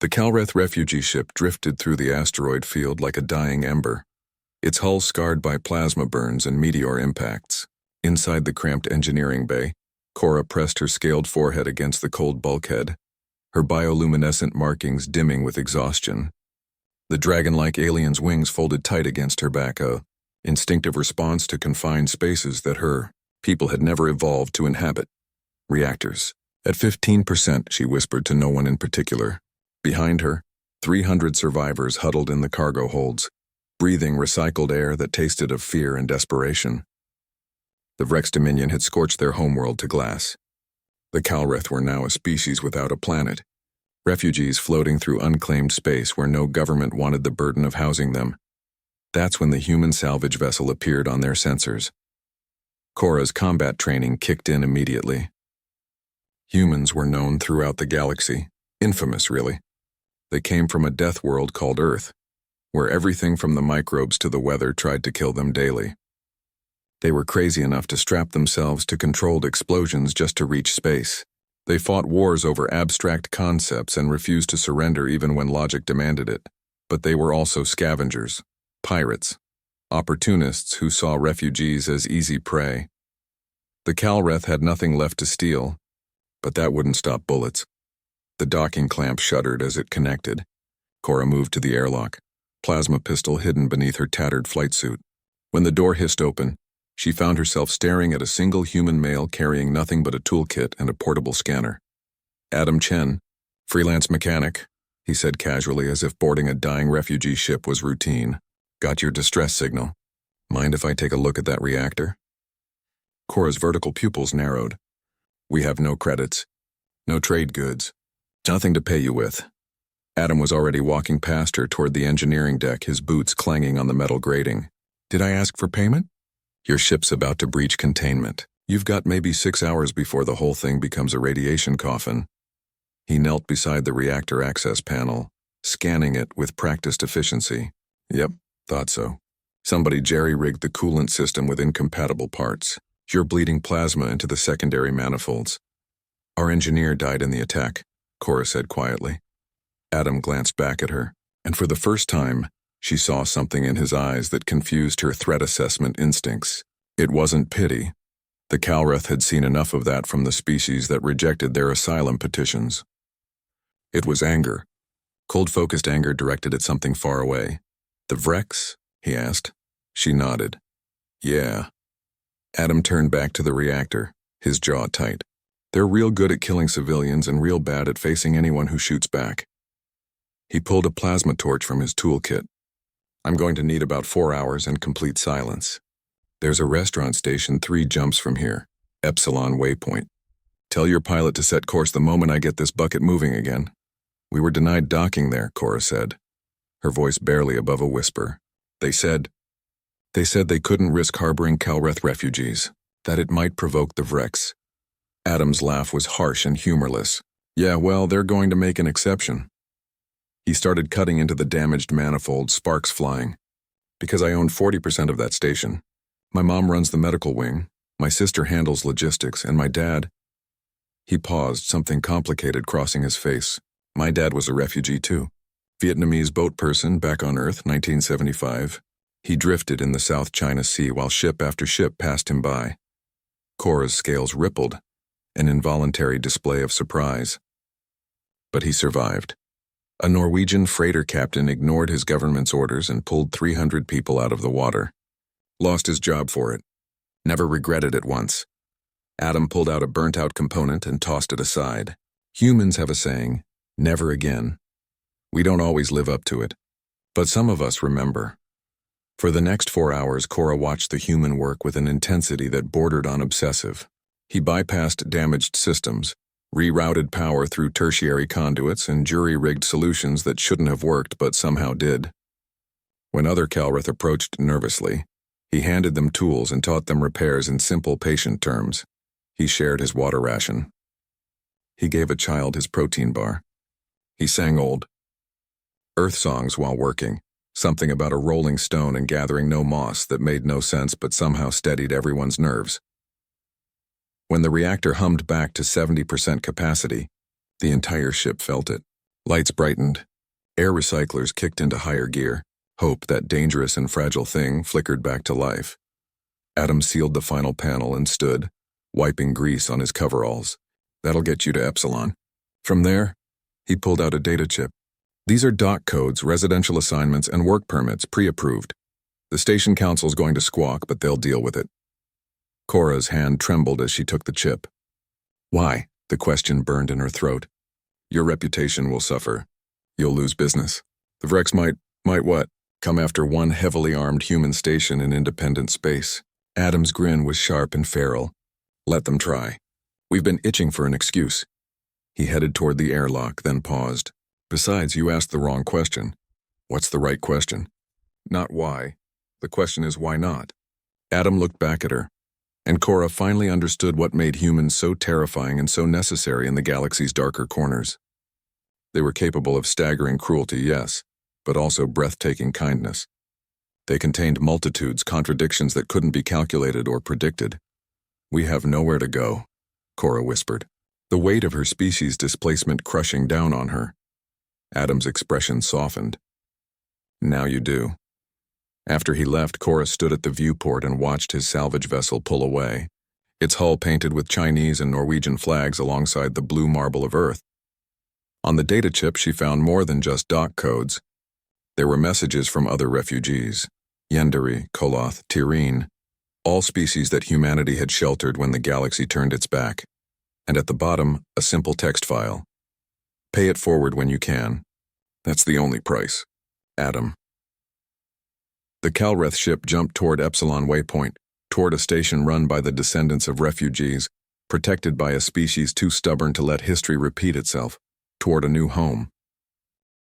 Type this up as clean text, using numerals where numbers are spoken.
The Calreth refugee ship drifted through the asteroid field like a dying ember, its hull scarred by plasma burns and meteor impacts. Inside the cramped engineering bay, Cora pressed her scaled forehead against the cold bulkhead, her bioluminescent markings dimming with exhaustion. The dragon-like alien's wings folded tight against her back, a instinctive response to confined spaces that her people had never evolved to inhabit. Reactors. At 15%, she whispered to no one in particular. Behind her, 300 survivors huddled in the cargo holds, breathing recycled air that tasted of fear and desperation. The Vrex Dominion had scorched their homeworld to glass. The Calreth were now a species without a planet, refugees floating through unclaimed space where no government wanted the burden of housing them. That's when the human salvage vessel appeared on their sensors. Cora's combat training kicked in immediately. Humans were known throughout the galaxy, infamous really. They came from a death world called Earth, where everything from the microbes to the weather tried to kill them daily. They were crazy enough to strap themselves to controlled explosions just to reach space. They fought wars over abstract concepts and refused to surrender even when logic demanded it. But they were also scavengers, pirates, opportunists who saw refugees as easy prey. The Calreth had nothing left to steal, but that wouldn't stop bullets. The docking clamp shuddered as it connected. Cora moved to the airlock, plasma pistol hidden beneath her tattered flight suit. When the door hissed open, she found herself staring at a single human male carrying nothing but a toolkit and a portable scanner. Adam Chen, freelance mechanic, he said casually as if boarding a dying refugee ship was routine. Got your distress signal. Mind if I take a look at that reactor? Cora's vertical pupils narrowed. We have no credits, no trade goods, nothing to pay you with. Adam was already walking past her toward the engineering deck, his boots clanging on the metal grating. Did I ask for payment? Your ship's about to breach containment. You've got maybe 6 hours before the whole thing becomes a radiation coffin. He knelt beside the reactor access panel, scanning it with practiced efficiency. Yep, thought so. Somebody jerry-rigged the coolant system with incompatible parts. You're bleeding plasma into the secondary manifolds. Our engineer died in the attack, Cora said quietly. Adam glanced back at her, and for the first time, she saw something in his eyes that confused her threat assessment instincts. It wasn't pity. The Calreth had seen enough of that from the species that rejected their asylum petitions. It was anger. Cold-focused anger directed at something far away. The Vrex? He asked. She nodded. Yeah. Adam turned back to the reactor, his jaw tight. They're real good at killing civilians and real bad at facing anyone who shoots back. He pulled a plasma torch from his toolkit. I'm going to need about 4 hours and complete silence. There's a restaurant station 3 jumps from here, Epsilon Waypoint. Tell your pilot to set course the moment I get this bucket moving again. We were denied docking there, Cora said, her voice barely above a whisper. They said they couldn't risk harboring Calreth refugees, that it might provoke the Vrex. Adam's laugh was harsh and humorless. Yeah, well, they're going to make an exception. He started cutting into the damaged manifold, sparks flying. Because I own 40% of that station. My mom runs the medical wing, my sister handles logistics, and my dad... He paused, something complicated crossing his face. My dad was a refugee too. Vietnamese boat person back on Earth, 1975. He drifted in the South China Sea while ship after ship passed him by. Cora's scales rippled, an involuntary display of surprise. But he survived. A Norwegian freighter captain ignored his government's orders and pulled 300 people out of the water. Lost his job for it. Never regretted it once. Adam pulled out a burnt-out component and tossed it aside. Humans have a saying, never again. We don't always live up to it. But some of us remember. For the next 4 hours, Cora watched the human work with an intensity that bordered on obsessive. He bypassed damaged systems, rerouted power through tertiary conduits, and jury-rigged solutions that shouldn't have worked but somehow did. When other Calreth approached nervously, he handed them tools and taught them repairs in simple patient terms. He shared his water ration. He gave a child his protein bar. He sang old Earth songs while working, something about a rolling stone and gathering no moss that made no sense but somehow steadied everyone's nerves. When the reactor hummed back to 70% capacity, the entire ship felt it. Lights brightened. Air recyclers kicked into higher gear. Hope, that dangerous and fragile thing, flickered back to life. Adam sealed the final panel and stood, wiping grease on his coveralls. That'll get you to Epsilon. From there, he pulled out a data chip. These are dock codes, residential assignments, and work permits, pre-approved. The station council's going to squawk, but they'll deal with it. Cora's hand trembled as she took the chip. Why? The question burned in her throat. Your reputation will suffer. You'll lose business. The Vrex might what? Come after one heavily armed human station in independent space. Adam's grin was sharp and feral. Let them try. We've been itching for an excuse. He headed toward the airlock, then paused. Besides, you asked the wrong question. What's the right question? Not why. The question is why not? Adam looked back at her, and Cora finally understood what made humans so terrifying and so necessary in the galaxy's darker corners. They were capable of staggering cruelty, yes, but also breathtaking kindness. They contained multitudes, contradictions that couldn't be calculated or predicted. We have nowhere to go, Cora whispered, the weight of her species' displacement crushing down on her. Adam's expression softened. Now you do. After he left, Cora stood at the viewport and watched his salvage vessel pull away, its hull painted with Chinese and Norwegian flags alongside the blue marble of Earth. On the data chip, she found more than just dock codes. There were messages from other refugees, Yendari, Koloth, Tirene, all species that humanity had sheltered when the galaxy turned its back. And at the bottom, a simple text file. Pay it forward when you can. That's the only price. Adam. The Calreth ship jumped toward Epsilon Waypoint, toward a station run by the descendants of refugees, protected by a species too stubborn to let history repeat itself, toward a new home.